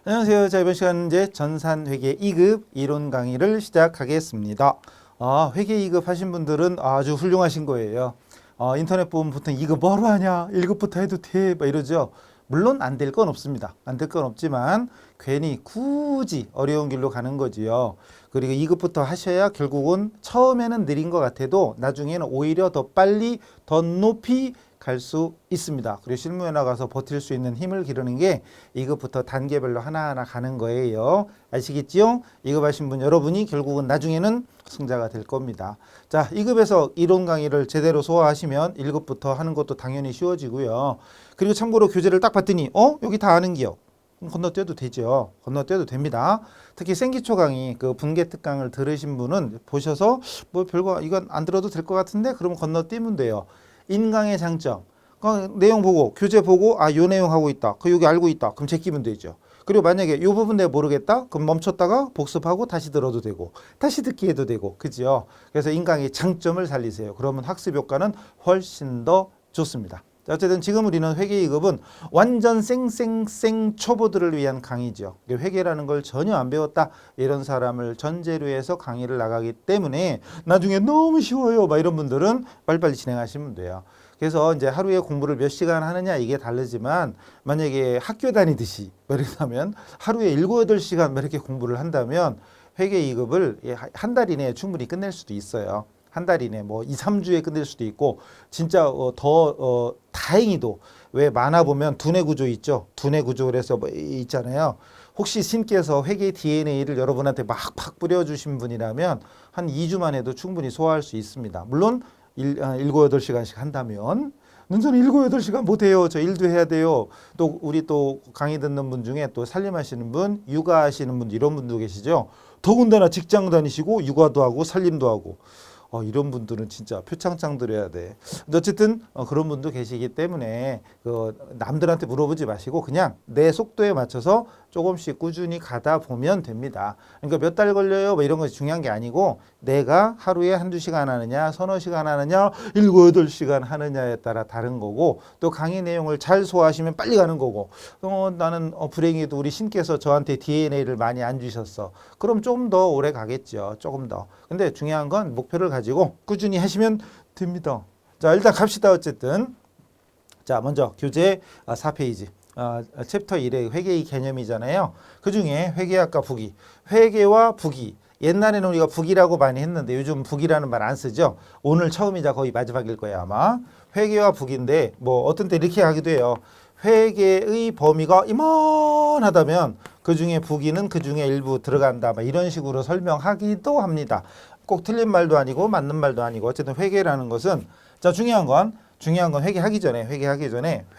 안녕하세요. 자, 이번 시간 이제 전산회계 2급 이론 강의를 시작하겠습니다. 회계 2급 하신 분들은 아주 훌륭하신 거예요. 인터넷 보면 보통 2급 뭐하러 하냐? 1급부터 해도 돼? 막 이러죠. 물론 안 될 건 없습니다. 안 될 건 없지만 괜히 굳이 어려운 길로 가는 거지요. 그리고 2급부터 하셔야 결국은 처음에는 느린 것 같아도 나중에는 오히려 더 빨리 더 높이 갈 수 있습니다. 그리고 실무에 나가서 버틸 수 있는 힘을 기르는 게 2급부터 단계별로 하나하나 가는 거예요. 아시겠지요? 2급 하신 분 여러분이 결국은 나중에는 승자가 될 겁니다. 자, 2급에서 이론 강의를 제대로 소화하시면 1급부터 하는 것도 당연히 쉬워지고요. 그리고 참고로 교재를 딱 봤더니 여기 다 아는 기억. 건너뛰어도 되죠. 건너뛰어도 됩니다. 특히 생기초 강의 그 분계 특강을 들으신 분은 보셔서 뭐 별거 이건 안 들어도 될 것 같은데 그러면 건너뛰면 돼요. 인강의 장점. 내용 보고 교재 보고 요 내용 하고 있다. 여기 알고 있다. 그럼 제끼면 되죠. 그리고 만약에 요 부분 내가 모르겠다. 그럼 멈췄다가 복습하고 다시 들어도 되고 다시 듣기 해도 되고. 그죠? 그래서 인강의 장점을 살리세요. 그러면 학습 효과는 훨씬 더 좋습니다. 자, 어쨌든 지금 우리는 회계 2급은 완전 쌩쌩쌩 초보들을 위한 강의죠. 회계라는 걸 전혀 안 배웠다 이런 사람을 전제로 해서 강의를 나가기 때문에 나중에 너무 쉬워요 막 이런 분들은 빨리빨리 진행하시면 돼요. 그래서 이제 하루에 공부를 몇 시간 하느냐 이게 다르지만 만약에 학교 다니듯이 그렇다면 하루에 7, 8시간 이렇게 공부를 한다면 회계 2급을 한 달 이내에 충분히 끝낼 수도 있어요. 한 달 이내 뭐 2, 3주에 끝낼 수도 있고 진짜 다행히도 왜 만화 보면 두뇌 구조 있죠. 두뇌 구조 그래서 뭐 있잖아요. 혹시 신께서 회계 DNA를 여러분한테 막 뿌려주신 분이라면 한 2주만 해도 충분히 소화할 수 있습니다. 물론 7, 8시간씩 한다면 저는 7, 8시간 못해요. 저 일도 해야 돼요. 또 우리 또 강의 듣는 분 중에 또 살림하시는 분, 육아하시는 분 이런 분도 계시죠. 더군다나 직장 다니시고 육아도 하고 살림도 하고 이런 분들은 진짜 표창장 드려야 돼. 근데 어쨌든 그런 분도 계시기 때문에 남들한테 물어보지 마시고 그냥 내 속도에 맞춰서 조금씩 꾸준히 가다 보면 됩니다. 그러니까 몇 달 걸려요 뭐 이런 것이 중요한 게 아니고 내가 하루에 한두 시간 하느냐 서너 시간 하느냐 7, 8시간 하느냐에 따라 다른 거고 또 강의 내용을 잘 소화하시면 빨리 가는 거고 나는 불행히도 우리 신께서 저한테 DNA를 많이 안 주셨어. 그럼 좀 더 오래 가겠죠. 조금 더. 근데 중요한 건 목표를 가지고 꾸준히 하시면 됩니다. 자, 일단 갑시다. 어쨌든 자, 먼저 교재 4페이지 챕터 1의 회계의 개념이잖아요. 그중에 회계학과 부기, 회계와 부기. 옛날에는 우리가 부기라고 많이 했는데 요즘 부기라는 말 안 쓰죠. 오늘 처음이자 거의 마지막일 거예요 아마. 회계와 부기인데 뭐 어떤 때 이렇게 하기도 해요. 회계의 범위가 이만하다면 그중에 부기는 그중에 일부 들어간다 막 이런 식으로 설명하기도 합니다. 꼭 틀린 말도 아니고 맞는 말도 아니고 어쨌든 회계라는 것은 자 중요한 건 회계하기 전에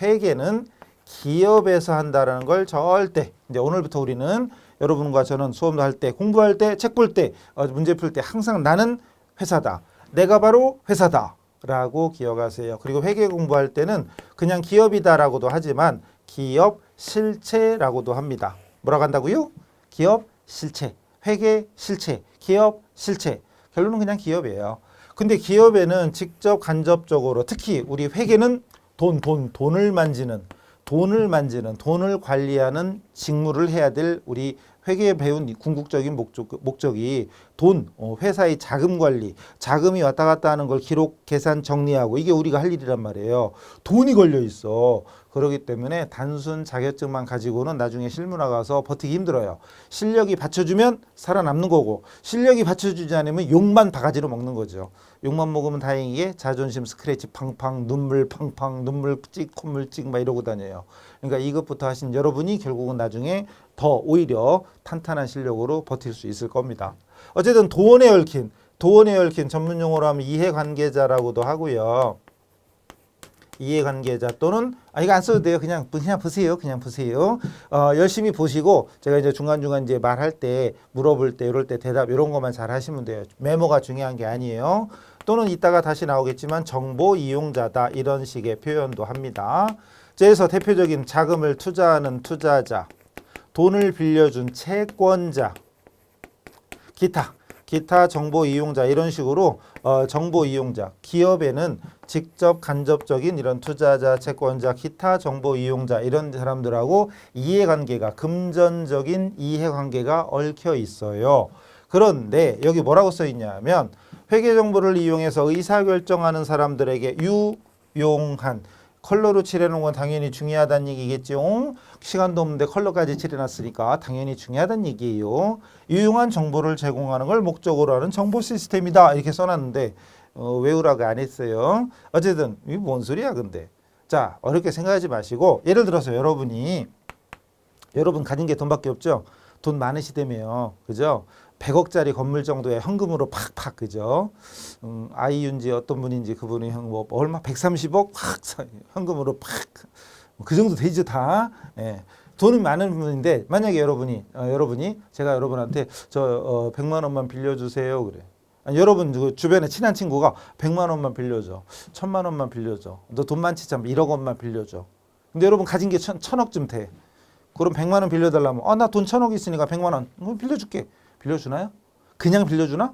회계는 기업에서 한다라는 걸 절대 이제 오늘부터 우리는 여러분과 저는 수업도 할 때 공부할 때 책 볼 때 문제 풀 때 항상 나는 회사다. 내가 바로 회사다. 라고 기억하세요. 그리고 회계 공부할 때는 그냥 기업이다라고도 하지만 기업 실체라고도 합니다. 뭐라고 한다고요? 기업 실체, 회계 실체, 기업 실체. 결론은 그냥 기업이에요. 근데 기업에는 직접 간접적으로 특히 우리 회계는 돈을 만지는 돈을 관리하는 직무를 해야 될 우리 회계에 배운 궁극적인 목적이 돈, 회사의 자금 관리, 자금이 왔다 갔다 하는 걸 기록, 계산, 정리하고 이게 우리가 할 일이란 말이에요. 돈이 걸려 있어. 그렇기 때문에 단순 자격증만 가지고는 나중에 실무 나가서 버티기 힘들어요. 실력이 받쳐주면 살아남는 거고 실력이 받쳐주지 않으면 욕만 바가지로 먹는 거죠. 욕만 먹으면 다행이게 자존심 스크래치 팡팡, 눈물 팡팡, 눈물 찍, 콧물 찍 막 이러고 다녀요. 그러니까 이것부터 하신 여러분이 결국은 나중에 더 오히려 탄탄한 실력으로 버틸 수 있을 겁니다. 어쨌든 돈에 얽힌 전문 용어로 하면 이해관계자라고도 하고요. 이해관계자 또는 이거 안 써도 돼요. 그냥 보세요. 열심히 보시고 제가 이제 중간중간 이제 말할 때 물어볼 때 이럴 때 대답 이런 것만 잘 하시면 돼요. 메모가 중요한 게 아니에요. 또는 이따가 다시 나오겠지만 정보 이용자다 이런 식의 표현도 합니다. 그래서 대표적인 자금을 투자하는 투자자, 돈을 빌려준 채권자, 기타 기타 정보 이용자 이런 식으로 정보 이용자, 기업에는 직접 간접적인 이런 투자자, 채권자, 기타 정보 이용자 이런 사람들하고 이해관계가 금전적인 이해관계가 얽혀 있어요. 그런데 여기 뭐라고 써 있냐면 회계 정보를 이용해서 의사결정하는 사람들에게 유용한 컬러로 칠해놓은 건 당연히 중요하다는 얘기겠죠. 시간도 없는데 컬러까지 칠해놨으니까 당연히 중요하다는 얘기예요. 유용한 정보를 제공하는 걸 목적으로 하는 정보 시스템이다 이렇게 써놨는데 외우라고 안 했어요. 어쨌든 이게 뭔 소리야 근데. 자, 어렵게 생각하지 마시고 예를 들어서 여러분 가진 게 돈밖에 없죠. 돈 많으시다며요. 그죠? 100억짜리 건물 정도의 현금으로 팍팍 그죠? 아이윤지 어떤 분인지 그분이 뭐 얼마 130억 확 현금으로 팍 그 정도 되죠 다. 예. 돈이 많은 분인데 만약에 여러분이 제가 여러분한테 저 100만 원만 빌려주세요 그래. 아니, 여러분 그 주변에 친한 친구가 100만 원만 빌려줘, 1000만 원만 빌려줘. 너 돈 많지 참 1억 원만 빌려줘. 근데 여러분 가진 게 1000억쯤 돼. 그럼 100만 원 빌려달라면 나 돈 1000억 있으니까 100만 원 빌려줄게. 빌려주나요? 그냥 빌려주나?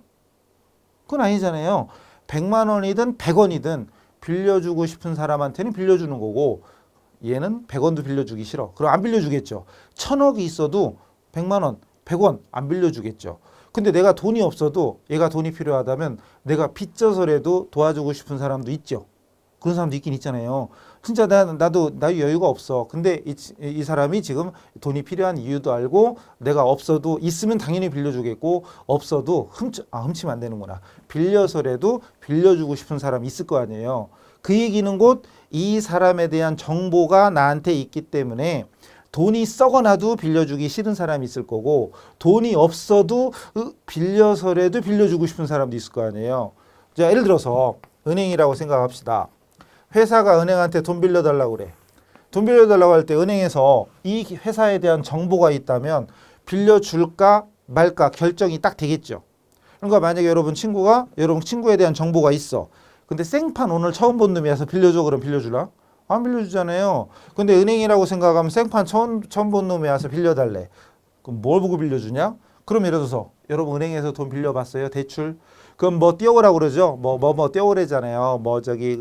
그건 아니잖아요. 100만 원이든 100원이든 빌려주고 싶은 사람한테는 빌려주는 거고 얘는 100원도 빌려주기 싫어. 그럼 안 빌려주겠죠. 1000억이 있어도 100만 원, 100원 안 빌려주겠죠. 근데 내가 돈이 없어도 얘가 돈이 필요하다면 내가 빚져서라도 도와주고 싶은 사람도 있죠. 그런 사람도 있긴 있잖아요. 진짜 나도 여유가 없어. 근데 이 사람이 지금 돈이 필요한 이유도 알고 내가 없어도 있으면 당연히 빌려주겠고 없어도 훔치면 안 되는구나. 빌려서라도 빌려주고 싶은 사람이 있을 거 아니에요. 그 얘기는 곧 이 사람에 대한 정보가 나한테 있기 때문에 돈이 썩어나도 빌려주기 싫은 사람이 있을 거고 돈이 없어도 빌려서라도 빌려주고 싶은 사람도 있을 거 아니에요. 자, 예를 들어서 은행이라고 생각합시다. 회사가 은행한테 돈 빌려달라고 그래. 돈 빌려달라고 할 때 은행에서 이 회사에 대한 정보가 있다면 빌려줄까 말까 결정이 딱 되겠죠. 그러니까 만약에 여러분 친구에 대한 정보가 있어. 근데 생판 오늘 처음 본 놈이 와서 빌려줘 그럼 빌려주나? 안 빌려주잖아요. 근데 은행이라고 생각하면 생판 처음 본 놈이 와서 빌려달래. 그럼 뭘 보고 빌려주냐? 그럼 예를 들어서 여러분 은행에서 돈 빌려봤어요? 대출? 그럼 뭐 띄워오라고 그러죠? 뭐 띄워오래잖아요. 뭐 저기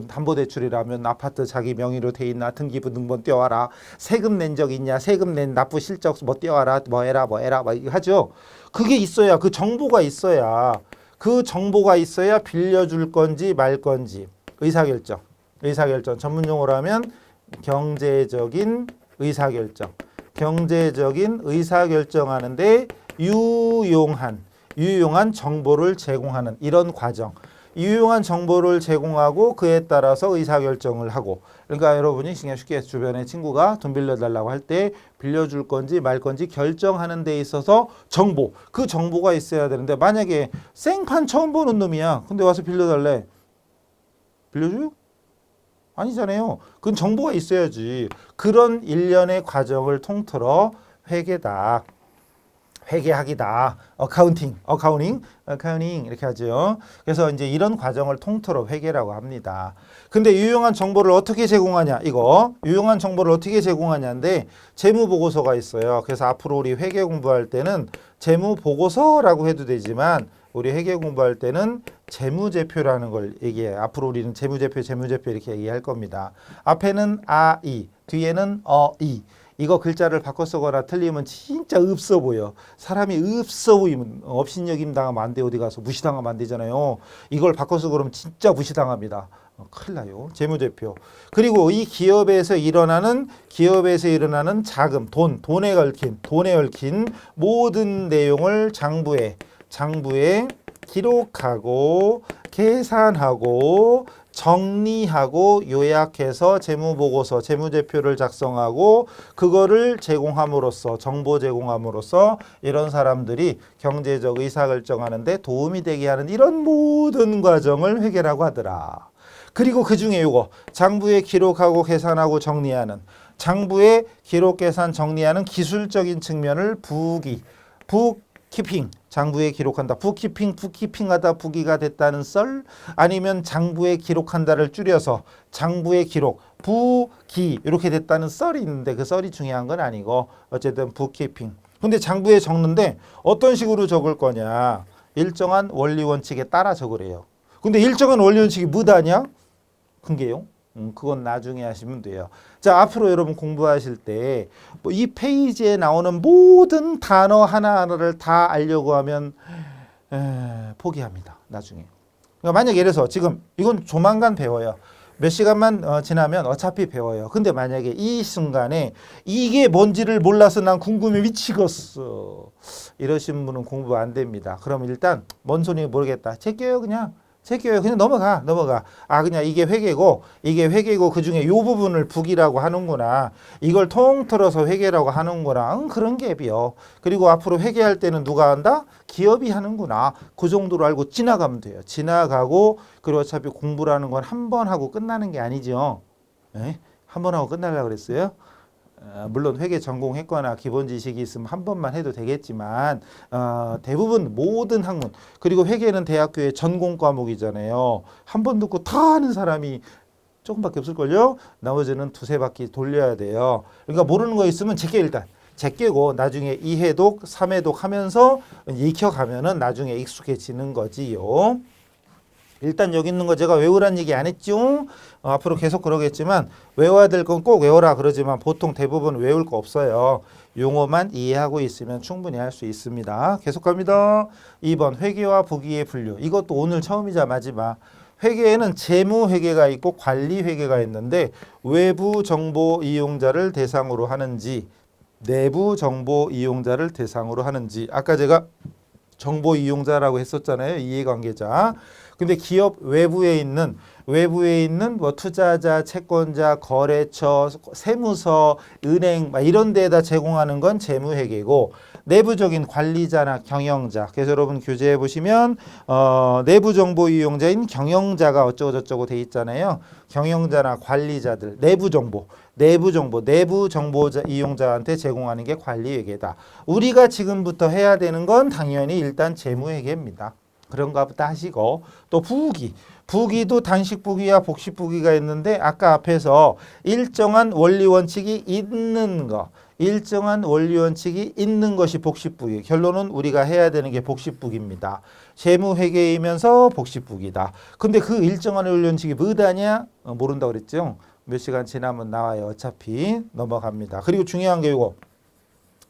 담보대출이라면 아파트 자기 명의로 돼 있나 등기부 등본 띄워와라. 세금 낸 적 있냐? 세금 낸 납부 실적 뭐 띄워와라. 뭐 해라 이거 하죠. 그게 있어야 그 정보가 있어야 빌려줄 건지 말 건지 의사결정 전문용어로 하면 경제적인 의사결정하는데 유용한 정보를 제공하는 이런 과정. 유용한 정보를 제공하고 그에 따라서 의사결정을 하고. 그러니까 여러분이 그냥 쉽게 주변에 친구가 돈 빌려달라고 할 때 빌려줄 건지 말 건지 결정하는 데 있어서 그 정보가 있어야 되는데 만약에 생판 처음 보는 놈이야. 근데 와서 빌려달래. 빌려줘요? 아니잖아요. 그건 정보가 있어야지. 그런 일련의 과정을 통틀어 회계학이다. 어카운팅 이렇게 하죠. 그래서 이제 이런 과정을 통틀어 회계라고 합니다. 근데 유용한 정보를 어떻게 제공하냐? 유용한 정보를 어떻게 제공하냐인데 재무 보고서가 있어요. 그래서 앞으로 우리 회계 공부할 때는 재무 보고서라고 해도 되지만 우리 회계 공부할 때는 재무제표라는 걸 얘기해요. 앞으로 우리는 재무제표 이렇게 얘기할 겁니다. 앞에는 아이, 뒤에는 어이. 이거 글자를 바꿔 쓰거나 틀리면 진짜 없어 보여. 사람이 없어 보이면 업신여김 당하면 안 돼. 어디 가서 무시당하면 안 되잖아요. 이걸 바꿔 쓰고 그러면 진짜 무시당합니다. 큰일 나요. 재무제표. 그리고 이 기업에서 일어나는 자금, 돈에 얽힌 모든 내용을 장부에 기록하고 계산하고 정리하고 요약해서 재무보고서, 재무제표를 작성하고 그거를 정보 제공함으로써 이런 사람들이 경제적 의사결정하는데 도움이 되게 하는 이런 모든 과정을 회계라고 하더라. 그리고 그중에 요거 장부에 기록하고 계산하고 정리하는 장부에 기록, 계산, 정리하는 기술적인 측면을 북키핑 장부에 기록한다. 북키핑하다 부기가 됐다는 썰 아니면 장부에 기록한다를 줄여서 장부에 기록 부기 이렇게 됐다는 썰이 있는데 그 썰이 중요한 건 아니고 어쨌든 북키핑. 근데 장부에 적는데 어떤 식으로 적을 거냐? 일정한 원리 원칙에 따라 적으래요. 근데 일정한 원리 원칙이 뭐다냐? 큰게요. 그건 나중에 하시면 돼요. 자, 앞으로 여러분 공부하실 때 이 페이지에 나오는 모든 단어 하나하나를 다 알려고 하면 포기합니다. 나중에. 그러니까 만약에 예를 들어서 지금 이건 조만간 배워요. 몇 시간만 지나면 어차피 배워요. 근데 만약에 이 순간에 이게 뭔지를 몰라서 난 궁금해 미치겠어. 이러신 분은 공부 안 됩니다. 그럼 일단 뭔 소리인지 모르겠다. 제껴요 그냥. 제껴요. 그냥 넘어가. 아, 그냥 이게 회계고 그 중에 요 부분을 북이라고 하는구나. 이걸 통틀어서 회계라고 하는구나. 그런 갭이요. 그리고 앞으로 회계할 때는 누가 한다? 기업이 하는구나. 그 정도로 알고 지나가면 돼요. 지나가고, 그리고 어차피 공부라는 건 한 번 하고 끝나는 게 아니죠. 네? 한 번 하고 끝나려고 그랬어요? 물론 회계 전공했거나 기본 지식이 있으면 한 번만 해도 되겠지만 대부분 모든 학문, 그리고 회계는 대학교의 전공 과목이잖아요. 한 번 듣고 다 하는 사람이 조금밖에 없을걸요. 나머지는 두세 바퀴 돌려야 돼요. 그러니까 모르는 거 있으면 제껴 일단. 제끼고 나중에 2회독, 3회독 하면서 익혀가면은 나중에 익숙해지는 거지요. 일단 여기 있는 거 제가 외우란 얘기 안 했죠? 앞으로 계속 그러겠지만 외워야 될 건 꼭 외워라 그러지만 보통 대부분 외울 거 없어요. 용어만 이해하고 있으면 충분히 할 수 있습니다. 계속 갑니다. 2번 회계와 부기의 분류. 이것도 오늘 처음이자 마지막. 회계에는 재무회계가 있고 관리회계가 있는데 외부 정보 이용자를 대상으로 하는지 내부 정보 이용자를 대상으로 하는지, 아까 제가 정보 이용자라고 했었잖아요. 이해관계자. 근데 기업 외부에 있는 뭐 투자자, 채권자, 거래처, 세무서, 은행 막 이런 데에다 제공하는 건 재무회계고, 내부적인 관리자나 경영자. 그래서 여러분 교재에 보시면 내부 정보 이용자인 경영자가 어쩌고 저쩌고 돼 있잖아요. 경영자나 관리자들, 내부 정보 이용자한테 제공하는 게 관리회계다. 우리가 지금부터 해야 되는 건 당연히 일단 재무회계입니다. 그런가 보다 하시고, 또 부기도 단식 부기와 복식 부기가 있는데 아까 앞에서 일정한 원리 원칙이 있는 것이 복식 부기. 결론은 우리가 해야 되는 게 복식 부기입니다. 재무회계이면서 복식 부기다. 근데 그 일정한 원리 원칙이 뭐다냐? 모른다고 그랬죠? 몇 시간 지나면 나와요. 어차피 넘어갑니다. 그리고 중요한 게 이거.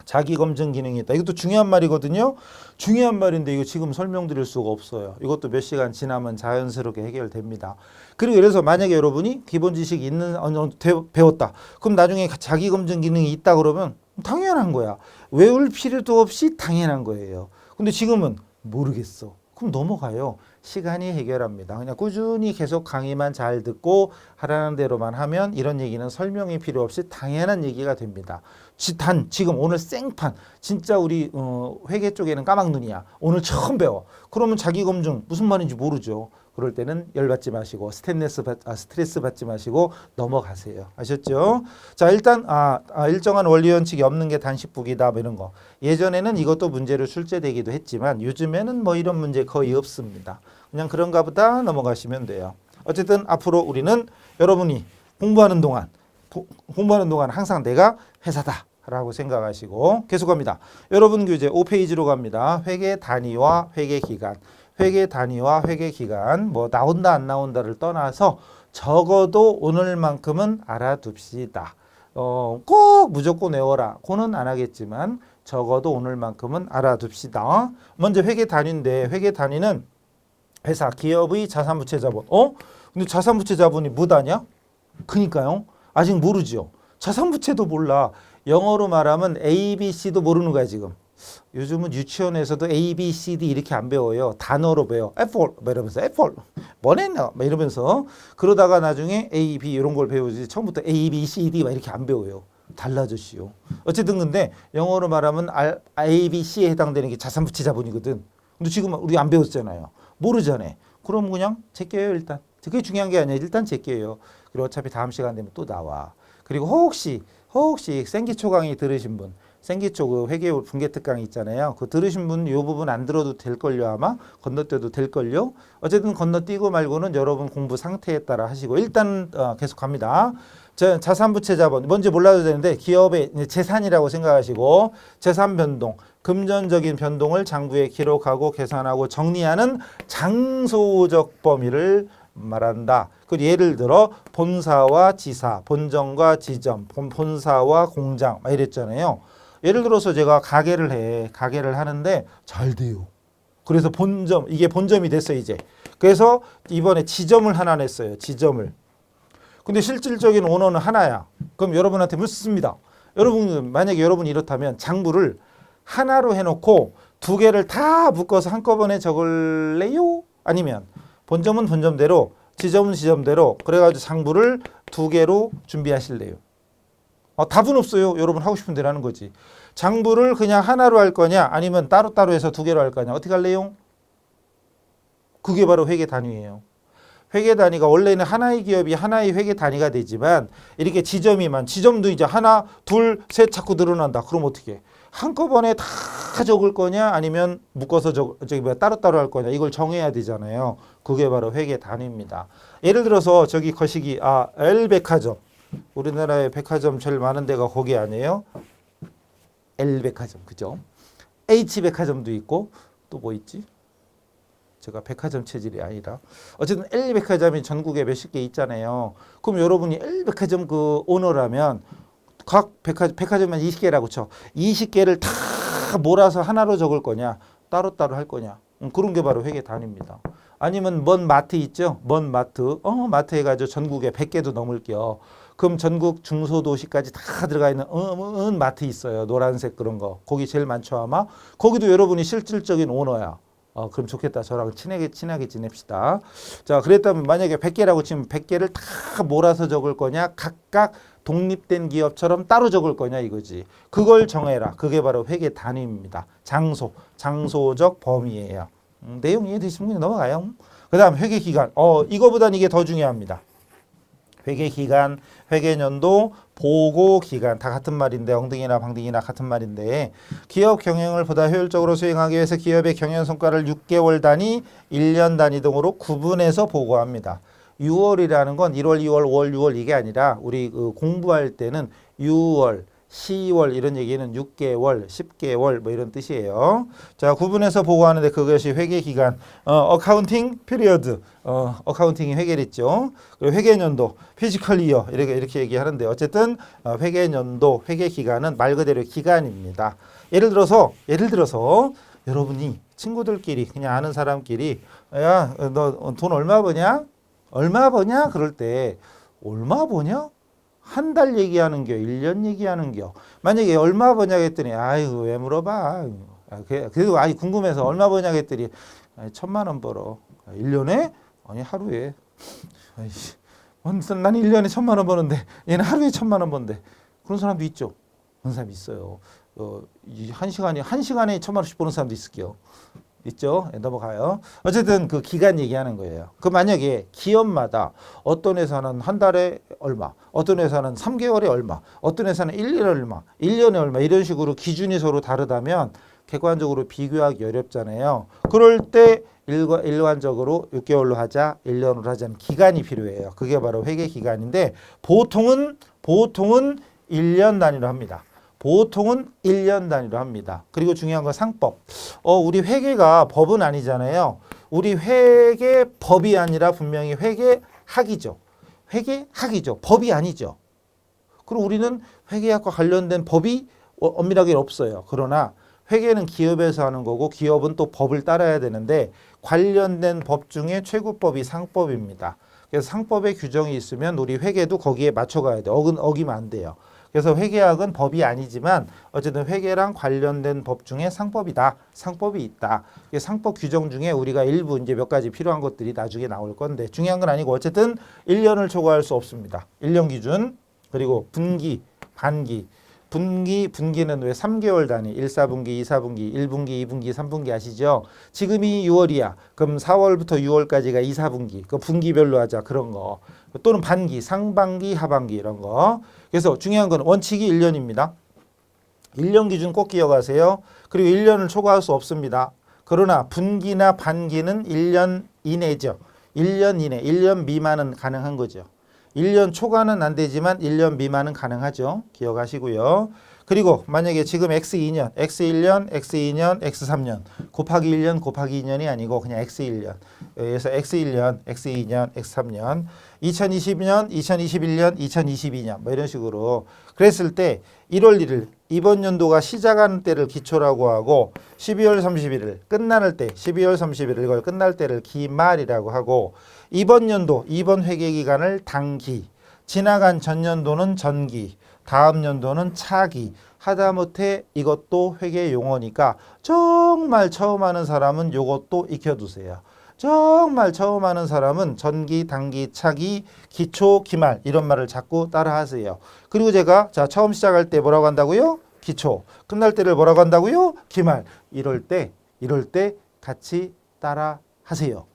자기검증 기능이 있다. 이것도 중요한 말이거든요. 중요한 말인데 이거 지금 설명드릴 수가 없어요. 이것도 몇 시간 지나면 자연스럽게 해결됩니다. 그리고 그래서 만약에 여러분이 기본 지식이 있는 배웠다. 그럼 나중에 자기검증 기능이 있다 그러면 당연한 거야. 외울 필요도 없이 당연한 거예요. 근데 지금은 모르겠어. 그럼 넘어가요. 시간이 해결합니다. 그냥 꾸준히 계속 강의만 잘 듣고 하라는 대로만 하면 이런 얘기는 설명이 필요 없이 당연한 얘기가 됩니다. 지금 오늘 생판 진짜 우리 회계 쪽에는 까막눈이야. 오늘 처음 배워. 그러면 자기검증 무슨 말인지 모르죠. 그럴 때는 열받지 마시고 스트레스 받지 마시고 넘어가세요. 아셨죠? 자, 일단 일정한 원리 원칙이 없는 게 단식북이다 뭐 이런 거. 예전에는 이것도 문제로 출제되기도 했지만 요즘에는 뭐 이런 문제 거의 없습니다. 그냥 그런가 보다 넘어가시면 돼요. 어쨌든 앞으로 우리는 여러분이 공부하는 동안 항상 내가 회사다라고 생각하시고 계속합니다. 여러분 교재 5페이지로 갑니다. 회계 단위와 회계 기간. 회계 단위와 회계 기간, 뭐 나온다 안 나온다를 떠나서 적어도 오늘만큼은 알아둡시다. 꼭 무조건 외워라. 그는 안 하겠지만 적어도 오늘만큼은 알아둡시다. 먼저 회계 단위인데 회계 단위는 회사, 기업의 자산부채 자본. 근데 자산부채 자본이 뭐다냐? 그니까요. 아직 모르죠. 자산부채도 몰라. 영어로 말하면 A, B, C도 모르는 거야 지금. 요즘은 유치원에서도 A, B, C, D 이렇게 안 배워요. 단어로 배워. 애플 막 이러면서 애플 뭐랬나 막 이러면서 그러다가 나중에 A, B 이런 걸 배우지 처음부터 A, B, C, D 막 이렇게 안 배워요. 달라졌시요. 어쨌든 근데 영어로 말하면 A, B, C에 해당되는 게 자산부채 자본이거든. 근데 지금 우리 안 배웠잖아요. 모르잖아요. 그럼 그냥 제껴요 일단. 그게 중요한 게 아니에요. 일단 제껴요. 그리고 어차피 다음 시간 되면 또 나와. 그리고 혹시 생기초 강의 들으신 분, 생기초 그 회계 분계 특강 있잖아요. 그 들으신 분 이 부분 안 들어도 될걸요. 아마 건너뛰어도 될걸요. 어쨌든 건너뛰고 말고는 여러분 공부 상태에 따라 하시고 일단 계속 갑니다. 자산부채 자본 뭔지 몰라도 되는데 기업의 재산이라고 생각하시고 재산 변동, 금전적인 변동을 장부에 기록하고 계산하고 정리하는 장소적 범위를 말한다. 그 예를 들어 본사와 지사, 본점과 지점, 본사와 공장 막 이랬잖아요. 예를 들어서 제가 가게를 하는데 잘 돼요. 그래서 본점, 이게 본점이 됐어요, 이제. 그래서 이번에 지점을 하나 냈어요. 지점을. 근데 실질적인 오너는 하나야. 그럼 여러분한테 묻습니다. 만약에 여러분이 이렇다면 장부를 하나로 해놓고 두 개를 다 묶어서 한꺼번에 적을래요? 아니면 본점은 본점대로, 지점은 지점대로 그래가지고 장부를 두 개로 준비하실래요? 답은 없어요. 여러분 하고 싶은 대로 하는 거지. 장부를 그냥 하나로 할 거냐 아니면 따로따로 해서 두 개로 할 거냐 어떻게 할래요? 그게 바로 회계 단위예요. 회계 단위가 원래는 하나의 기업이 하나의 회계 단위가 되지만 이렇게 지점도 이제 하나, 둘, 셋 자꾸 늘어난다. 그럼 어떻게 해? 한꺼번에 다 적을 거냐 아니면 묶어서 따로따로 할 거냐 이걸 정해야 되잖아요. 그게 바로 회계 단위입니다. 예를 들어서 저기 거시기 L백화점. 우리나라의 백화점 제일 많은 데가 거기 아니에요? L백화점, 그죠? H백화점도 있고 또 뭐 있지? 제가 백화점 체질이 아니라 어쨌든 L백화점이 전국에 몇십 개 있잖아요. 그럼 여러분이 L백화점 그 오너라면 각 백화점만 20개라고 쳐. 20개를 다 몰아서 하나로 적을 거냐 따로따로 할 거냐 그런 게 바로 회계 단위입니다. 아니면 먼 마트 있죠? 먼 마트. 마트 해가지고 전국에 100개도 넘을게요. 그럼 전국 중소도시까지 다 들어가 있는 마트 있어요. 노란색 그런 거. 거기 제일 많죠 아마. 거기도 여러분이 실질적인 오너야. 그럼 좋겠다. 저랑 친하게 지냅시다. 자, 그랬다면 만약에 100개라고 치면 100개를 다 몰아서 적을 거냐 각각 독립된 기업처럼 따로 적을 거냐 이거지. 그걸 정해라. 그게 바로 회계 단위입니다. 장소적 범위예요. 내용 이해되시면 그냥 넘어가요. 그 다음 회계기간. 이거보단 이게 더 중요합니다. 회계기간, 회계년도, 보고기간 다 같은 말인데 엉덩이나 방등이나 같은 말인데 기업 경영을 보다 효율적으로 수행하기 위해서 기업의 경영 성과를 6개월 단위, 1년 단위 등으로 구분해서 보고합니다. 6월이라는 건 1월, 2월, 5월, 6월 이게 아니라 우리 공부할 때는 6월, 10월 이런 얘기는 6개월, 10개월 뭐 이런 뜻이에요. 자, 구분해서 보고하는데 그것이 회계기간, 어카운팅 피리어드, 어카운팅이 회계랬죠. 그리고 회계년도, 피지컬 이어 이렇게 얘기하는데 어쨌든 회계년도, 회계기간은 말 그대로 기간입니다. 예를 들어서 여러분이 친구들끼리 그냥 아는 사람끼리 야, 너 돈 얼마 버냐? 얼마 버냐? 그럴 때 얼마 버냐? 한 달 얘기하는 겨, 1년 얘기하는 겨. 만약에 얼마 버냐 했더니 아이고 왜 물어봐. 그래도 궁금해서 얼마 버냐 했더니 1,000만 원 벌어. 1년에? 아니 하루에. 아이씨. 난 1년에 1,000만 원 버는데 얘는 하루에 1,000만 원 번대. 그런 사람도 있죠. 그런 사람 있어요. 한 시간에 1,000만 원씩 버는 사람도 있을게요. 있죠? 넘어가요. 어쨌든 그 기간 얘기하는 거예요. 그 만약에 기업마다 어떤 회사는 한 달에 얼마, 어떤 회사는 3개월에 얼마, 어떤 회사는 1년에 얼마, 1년에 얼마 이런 식으로 기준이 서로 다르다면 객관적으로 비교하기 어렵잖아요. 그럴 때 일관적으로 6개월로 하자, 1년으로 하자는 기간이 필요해요. 그게 바로 회계 기간인데 보통은 1년 단위로 합니다. 보통은 1년 단위로 합니다. 그리고 중요한 건 상법. 우리 회계가 법은 아니잖아요. 우리 회계 법이 아니라 분명히 회계학이죠. 회계학이죠. 법이 아니죠. 그리고 우리는 회계학과 관련된 법이 엄밀하게 없어요. 그러나 회계는 기업에서 하는 거고 기업은 또 법을 따라야 되는데 관련된 법 중에 최고법이 상법입니다. 그래서 상법의 규정이 있으면 우리 회계도 거기에 맞춰가야 돼요. 어기면 안 돼요. 그래서 회계학은 법이 아니지만 어쨌든 회계랑 관련된 법 중에 상법이다. 상법이 있다. 상법 규정 중에 우리가 일부 이제 몇 가지 필요한 것들이 나중에 나올 건데 중요한 건 아니고 어쨌든 1년을 초과할 수 없습니다. 1년 기준. 그리고 분기, 반기. 분기는 왜 3개월 단위, 1, 4분기, 2, 4분기, 1분기, 2분기, 3분기 아시죠? 지금이 6월이야. 그럼 4월부터 6월까지가 2, 4분기. 그 분기별로 하자. 그런 거. 또는 반기, 상반기, 하반기 이런 거. 그래서 중요한 건 원칙이 1년입니다. 1년 기준 꼭 기억하세요. 그리고 1년을 초과할 수 없습니다. 그러나 분기나 반기는 1년 이내죠. 1년 이내, 1년 미만은 가능한 거죠. 1년 초과는 안 되지만 1년 미만은 가능하죠. 기억하시고요. 그리고 만약에 지금 X2년, X1년, X2년, X3년 곱하기 1년, 곱하기 2년이 아니고 그냥 X1년. 그래서 X1년, X2년, X3년 2020년, 2021년, 2022년 뭐 이런 식으로 그랬을 때 1월 1일 이번 연도가 시작하는 때를 기초라고 하고 12월 31일 끝나는 때 12월 31일 이걸 끝날 때를 기말이라고 하고 이번 연도 이번 회계 기간을 단기 지나간 전년도는 전기 다음 연도는 차기 하다못해 이것도 회계 용어니까 정말 처음 하는 사람은 이것도 익혀두세요. 정말 처음 하는 사람은 전기, 단기, 차기, 기초, 기말 이런 말을 자꾸 따라하세요. 그리고 제가 자 처음 시작할 때 뭐라고 한다고요? 기초. 끝날 때를 뭐라고 한다고요? 기말. 이럴 때 같이 따라하세요.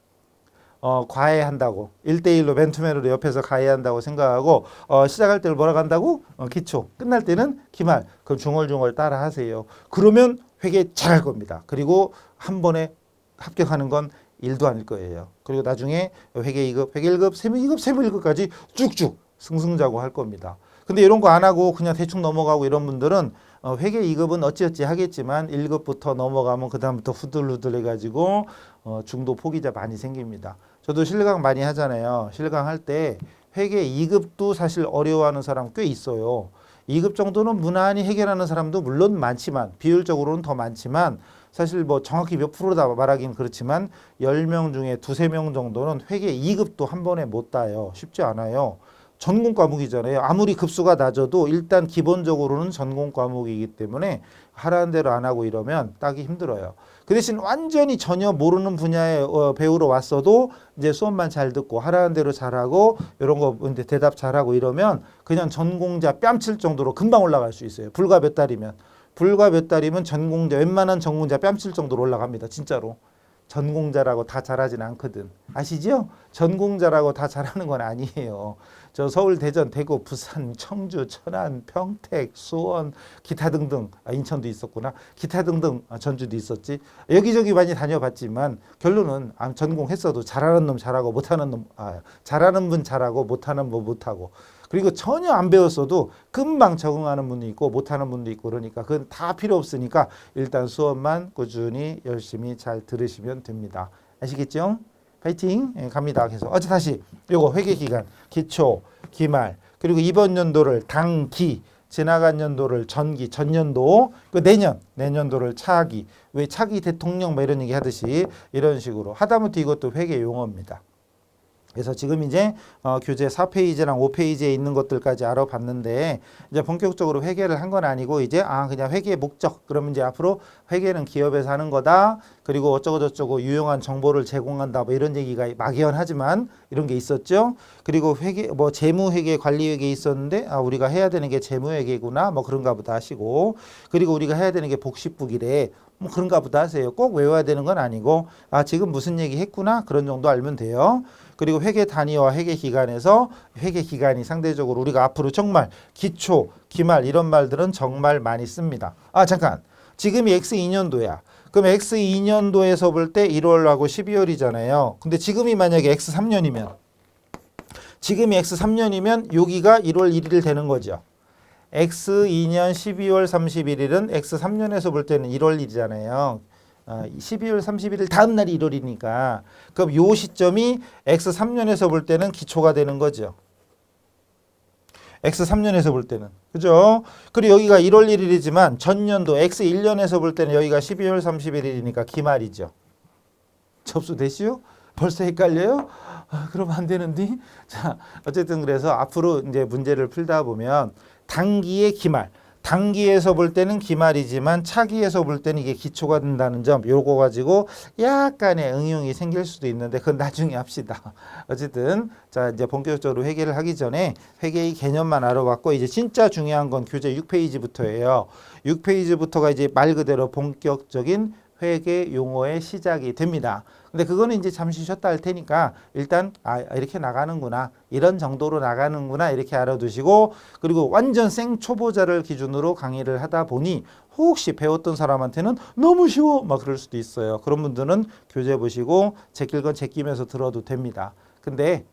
과외한다고 1대1로 맨투맨으로 옆에서 과외한다고 생각하고 시작할 때를 뭐라고 한다고? 기초. 끝날 때는 기말. 그럼 중얼중얼 따라 하세요. 그러면 회계 잘할 겁니다. 그리고 한 번에 합격하는 건 일도 아닐 거예요. 그리고 나중에 회계 2급, 회계 1급, 세무 2급, 세무 1급까지 쭉쭉 승승자고 할 겁니다. 근데 이런 거 안 하고 그냥 대충 넘어가고 이런 분들은 회계 2급은 어찌어찌 하겠지만 1급부터 넘어가면 그 다음부터 후들후들 해가지고 중도 포기자 많이 생깁니다. 저도 실강 많이 하잖아요. 실강 할 때 회계 2급도 사실 어려워하는 사람 꽤 있어요. 2급 정도는 무난히 해결하는 사람도 물론 많지만 비율적으로는 더 많지만 사실 뭐 정확히 몇 프로다 말하기는 그렇지만 10명 중에 2~3명 정도는 회계 2급도 한 번에 못 따요. 쉽지 않아요. 전공 과목이잖아요. 아무리 급수가 낮아도 일단 기본적으로는 전공 과목이기 때문에 하라는 대로 안 하고 이러면 따기 힘들어요. 그 대신 완전히 전혀 모르는 분야에 배우러 왔어도 이제 수업만 잘 듣고 하라는 대로 잘하고 이런 거 이제 대답 잘하고 이러면 그냥 전공자 뺨칠 정도로 금방 올라갈 수 있어요. 불과 몇 달이면 전공자 웬만한 전공자 뺨칠 정도로 올라갑니다. 진짜로. 전공자라고 다 잘하진 않거든. 아시죠? 전공자라고 다 잘하는 건 아니에요. 저 서울, 대전, 대구, 부산, 청주, 천안, 평택, 수원, 기타 등등 인천도 있었구나. 기타 등등 전주도 있었지. 여기저기 많이 다녀봤지만 결론은 전공했어도 잘하는 놈 잘하고 못하는 놈 잘하는 분 잘하고 못하는 분 못하고 그리고 전혀 안 배웠어도 금방 적응하는 분도 있고 못하는 분도 있고 그러니까 그건 다 필요 없으니까 일단 수업만 꾸준히 열심히 잘 들으시면 됩니다. 아시겠죠? 파이팅! 갑니다. 그래서 다시 요거 회계기간, 기초, 기말 그리고 이번 연도를 단기 지나간 연도를 전기, 전년도 그 내년도를 차기 왜 차기 대통령 뭐 이런 얘기 하듯이 이런 식으로 하다못해 이것도 회계 용어입니다. 그래서 지금 이제 교재 4페이지랑 5페이지에 있는 것들까지 알아봤는데 이제 본격적으로 회계를 한 건 아니고 이제 그냥 회계의 목적 그러면 이제 앞으로 회계는 기업에서 하는 거다 그리고 어쩌고 저쩌고 유용한 정보를 제공한다 뭐 이런 얘기가 막연하지만 이런 게 있었죠. 그리고 회계 뭐 재무회계 관리회계 있었는데 우리가 해야 되는 게 재무회계구나 뭐 그런가 보다 하시고 그리고 우리가 해야 되는 게 복식부기래 뭐 그런가 보다 하세요. 꼭 외워야 되는 건 아니고 지금 무슨 얘기 했구나 그런 정도 알면 돼요. 그리고 회계 단위와 회계 기간에서 회계 기간이 상대적으로 우리가 앞으로 정말 기초, 기말 이런 말들은 정말 많이 씁니다. 잠깐. 지금이 X2년도야. 그럼 X2년도에서 볼 때 1월하고 12월이잖아요. 근데 지금이 만약에 X3년이면 지금이 X3년이면 여기가 1월 1일 되는 거죠. X2년 12월 31일은 X3년에서 볼 때는 1월 1일이잖아요. 12월 31일 다음 날이 1월이니까 그럼 요 시점이 X3년에서 볼 때는 기초가 되는 거죠. X3년에서 볼 때는 그죠? 그리고 여기가 1월 1일이지만 전년도 X1년에서 볼 때는 여기가 12월 31일이니까 기말이죠. 접수되시요? 벌써 헷갈려요? 그러면 안 되는데. 자, 어쨌든 그래서 앞으로 이제 문제를 풀다 보면 단기의 기말 단기에서 볼 때는 기말이지만 차기에서 볼 때는 이게 기초가 된다는 점 요거 가지고 약간의 응용이 생길 수도 있는데 그건 나중에 합시다. 어쨌든 자 이제 본격적으로 회계를 하기 전에 회계의 개념만 알아봤고 이제 진짜 중요한 건 교재 6페이지부터예요. 6페이지부터가 이제 말 그대로 본격적인 회계 용어의 시작이 됩니다. 근데 그거는 이제 잠시 쉬었다 할 테니까 일단 이렇게 나가는구나 이런 정도로 나가는구나 이렇게 알아두시고 그리고 완전 생 초보자를 기준으로 강의를 하다 보니 혹시 배웠던 사람한테는 너무 쉬워 막 그럴 수도 있어요. 그런 분들은 교재 보시고 제낄 건 제끼면서 들어도 됩니다. 근데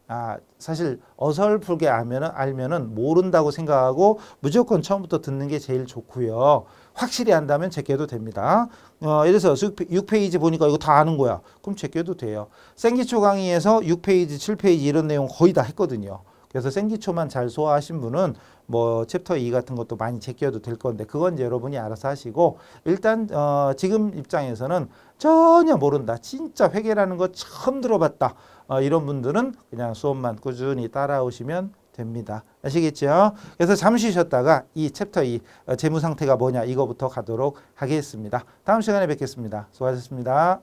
사실 어설프게 알면은 모른다고 생각하고 무조건 처음부터 듣는 게 제일 좋고요. 확실히 안다면 제껴도 됩니다. 예를 들어서 6페이지 보니까 이거 다 아는 거야. 그럼 제껴도 돼요. 생기초 강의에서 6페이지, 7페이지 이런 내용 거의 다 했거든요. 그래서 생기초만 잘 소화하신 분은 뭐 챕터 2 같은 것도 많이 제껴도 될 건데 그건 이제 여러분이 알아서 하시고 일단 지금 입장에서는 전혀 모른다. 진짜 회계라는 거 처음 들어봤다. 이런 분들은 그냥 수업만 꾸준히 따라오시면 됩니다. 아시겠죠? 그래서 잠시 쉬었다가 이 챕터 2 재무 상태가 뭐냐 이거부터 가도록 하겠습니다. 다음 시간에 뵙겠습니다. 수고하셨습니다.